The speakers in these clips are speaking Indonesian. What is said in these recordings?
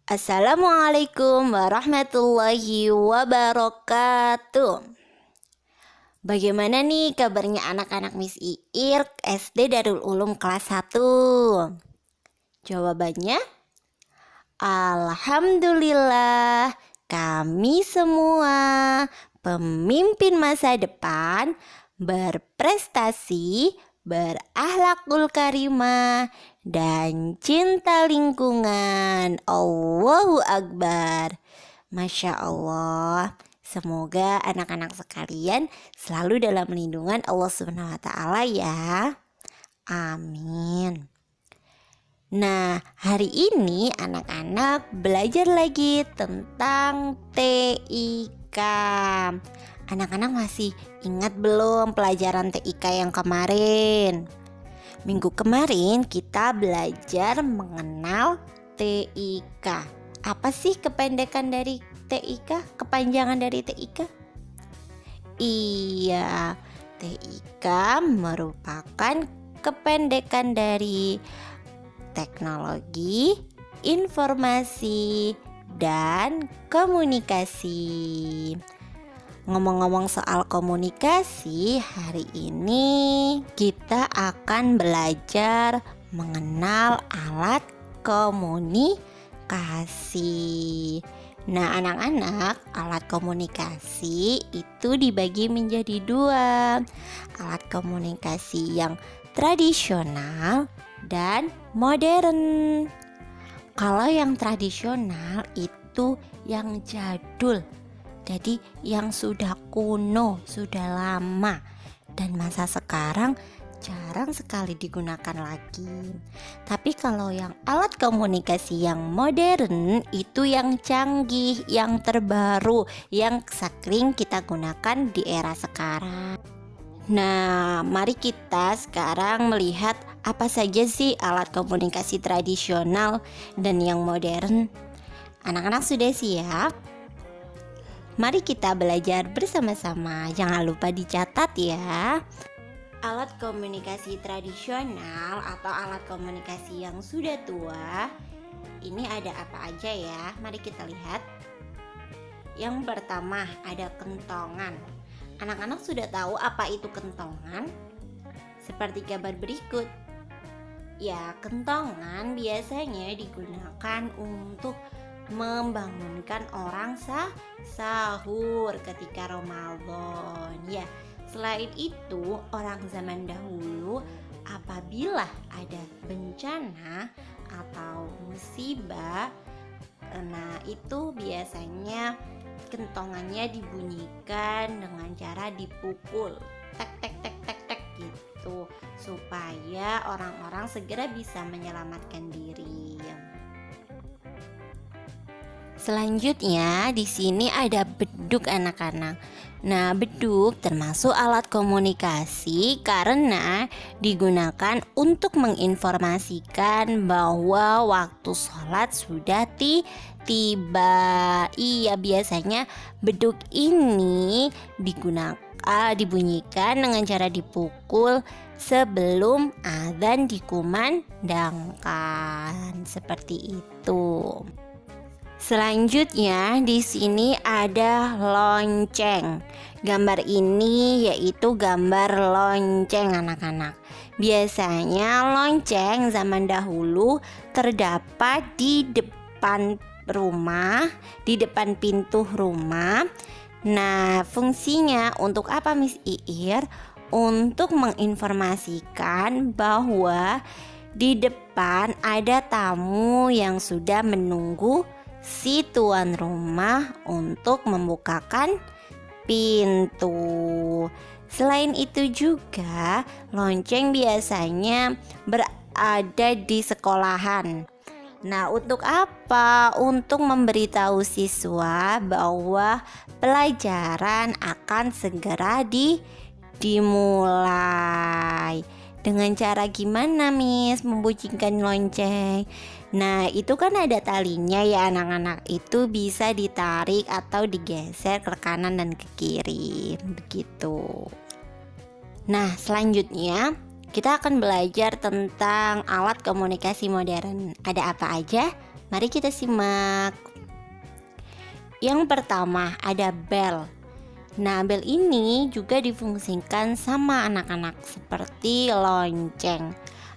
Assalamualaikum warahmatullahi wabarakatuh. Bagaimana nih kabarnya anak-anak Miss Iir SD Darul Ulum kelas 1? Jawabannya alhamdulillah, kami semua pemimpin masa depan berprestasi, berakhlakul karimah, dan cinta lingkungan. Allahu Akbar. Masya Allah. Semoga anak-anak sekalian selalu dalam lindungan Allah Subhanahu wa Ta'ala ya. Amin. Nah, hari ini anak-anak belajar lagi tentang TIK. Anak-anak masih ingat belum pelajaran TIK yang kemarin? Minggu kemarin kita belajar mengenal TIK. Apa sih kependekan dari TIK? Kepanjangan dari TIK? Iya, TIK merupakan kependekan dari teknologi, informasi, dan komunikasi. Ngomong-ngomong soal komunikasi, hari ini kita akan belajar mengenal alat komunikasi. Nah, anak-anak, alat komunikasi itu dibagi menjadi dua. Alat komunikasi yang tradisional dan modern. Kalau yang tradisional itu yang jadul. Jadi yang sudah kuno, sudah lama, dan masa sekarang jarang sekali digunakan lagi. Tapi kalau yang alat komunikasi yang modern itu yang canggih, yang terbaru, yang sering kita gunakan di era sekarang. Nah, mari kita sekarang melihat apa saja sih alat komunikasi tradisional dan yang modern. Anak-anak sudah siap? Mari kita belajar bersama-sama. Jangan lupa dicatat ya. Alat komunikasi tradisional atau alat komunikasi yang sudah tua, ini ada apa aja ya? Mari kita lihat. Yang pertama ada kentongan. Anak-anak sudah tahu apa itu kentongan? Seperti gambar berikut. Ya, kentongan biasanya digunakan untuk membangunkan orang sahur ketika Ramadan. Ya, selain itu orang zaman dahulu apabila ada bencana atau musibah, nah itu biasanya kentongannya dibunyikan dengan cara dipukul tek tek tek tek tek gitu, supaya orang-orang segera bisa menyelamatkan diri. Selanjutnya di sini ada beduk anak-anak. Nah, beduk termasuk alat komunikasi karena digunakan untuk menginformasikan bahwa waktu sholat sudah tiba. Iya, biasanya beduk ini dibunyikan dengan cara dipukul sebelum azan dikumandangkan. Seperti itu. Selanjutnya di sini ada lonceng. Gambar ini yaitu gambar lonceng anak-anak. Biasanya lonceng zaman dahulu terdapat di depan rumah, di depan pintu rumah. Nah, fungsinya untuk apa Miss Iir? Untuk menginformasikan bahwa di depan ada tamu yang sudah menunggu si tuan rumah untuk membukakan pintu. Selain itu juga lonceng biasanya berada di sekolahan. Nah, untuk apa? Untuk memberitahu siswa bahwa pelajaran akan segera dimulai. Dengan cara gimana Miss membunyikan lonceng? Nah, itu kan ada talinya ya anak-anak. Itu bisa ditarik atau digeser ke kanan dan ke kiri. Begitu. Nah, selanjutnya kita akan belajar tentang alat komunikasi modern. Ada apa aja? Mari kita simak. Yang pertama ada bel. Nah, bel ini juga difungsikan sama anak-anak seperti lonceng.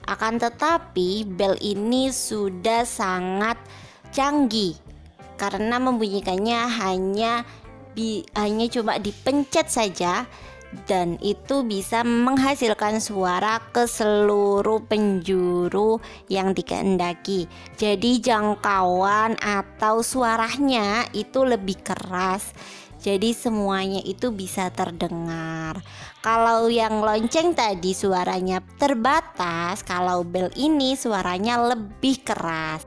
Akan tetapi bel ini sudah sangat canggih karena membunyikannya hanya cuma dipencet saja, dan itu bisa menghasilkan suara ke seluruh penjuru yang dikehendaki. Jadi jangkauan atau suaranya itu lebih keras. Jadi semuanya itu bisa terdengar. Kalau yang lonceng tadi suaranya terbatas, kalau bel ini suaranya lebih keras.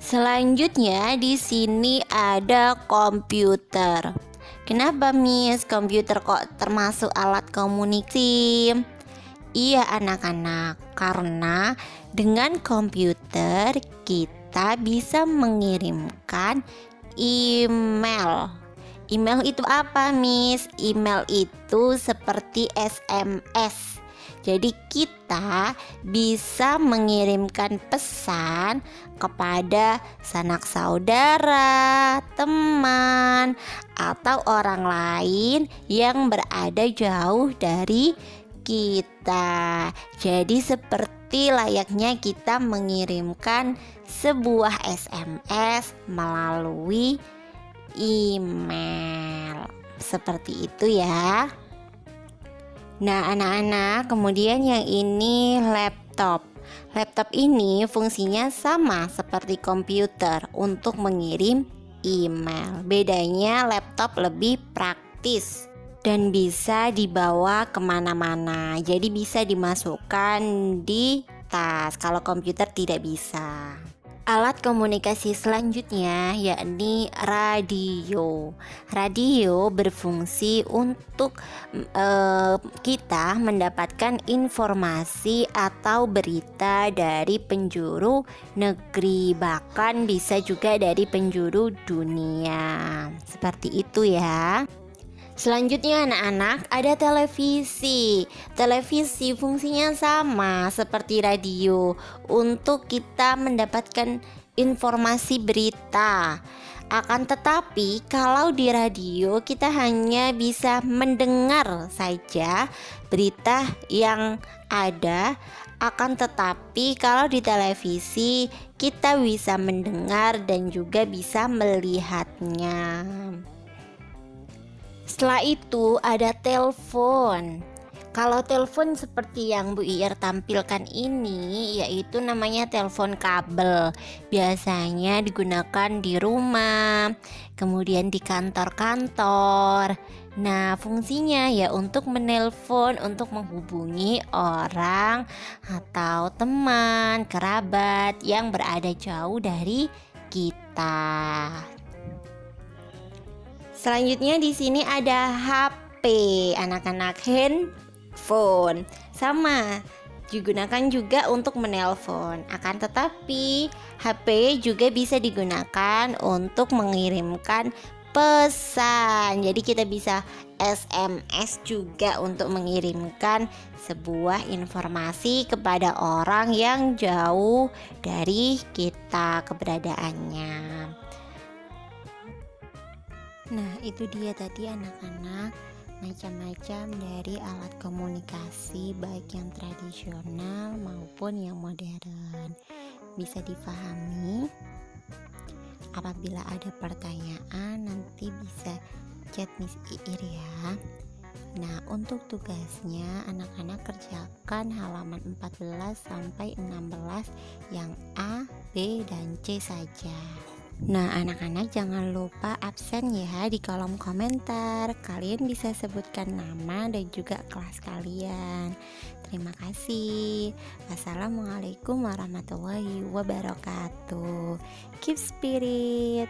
Selanjutnya di sini ada komputer. Kenapa Miss, komputer kok termasuk alat komunikasi? Iya anak-anak, karena dengan komputer kita bisa mengirimkan email. Email itu apa Miss? Email itu seperti SMS. Jadi kita bisa mengirimkan pesan kepada sanak saudara, teman, atau orang lain yang berada jauh dari kita. Jadi seperti layaknya kita mengirimkan sebuah SMS melalui email. Seperti itu ya. Nah anak-anak, kemudian yang ini laptop. Laptop ini fungsinya sama seperti komputer untuk mengirim email. Bedanya laptop lebih praktis dan bisa dibawa kemana-mana. Jadi bisa dimasukkan di tas, kalau komputer tidak bisa. Alat komunikasi selanjutnya yakni radio. Radio berfungsi untuk kita mendapatkan informasi atau berita dari penjuru negeri, bahkan bisa juga dari penjuru dunia. Seperti itu ya. Selanjutnya anak-anak ada televisi. Televisi fungsinya sama seperti radio untuk kita mendapatkan informasi berita. Akan tetapi kalau di radio kita hanya bisa mendengar saja berita yang ada. Akan tetapi kalau di televisi kita bisa mendengar dan juga bisa melihatnya. Setelah itu ada telepon. Kalau telepon seperti yang Bu Ir tampilkan ini, yaitu namanya telepon kabel. Biasanya digunakan di rumah, kemudian di kantor-kantor. Nah, fungsinya ya untuk menelpon, untuk menghubungi orang atau teman, kerabat yang berada jauh dari kita. Selanjutnya di sini ada HP, anak-anak, handphone. Sama, digunakan juga untuk menelpon. Akan tetapi HP juga bisa digunakan untuk mengirimkan pesan. Jadi kita bisa SMS juga untuk mengirimkan sebuah informasi kepada orang yang jauh dari kita keberadaannya. Nah itu dia tadi anak-anak, macam-macam dari alat komunikasi baik yang tradisional maupun yang modern. Bisa difahami? Apabila ada pertanyaan nanti bisa chat Miss Iir ya. Nah untuk tugasnya anak-anak kerjakan halaman 14 sampai 16 yang A, B, dan C saja. Nah anak-anak jangan lupa absen ya di kolom komentar. Kalian bisa sebutkan nama dan juga kelas kalian. Terima kasih. Wassalamualaikum warahmatullahi wabarakatuh. Keep spirit.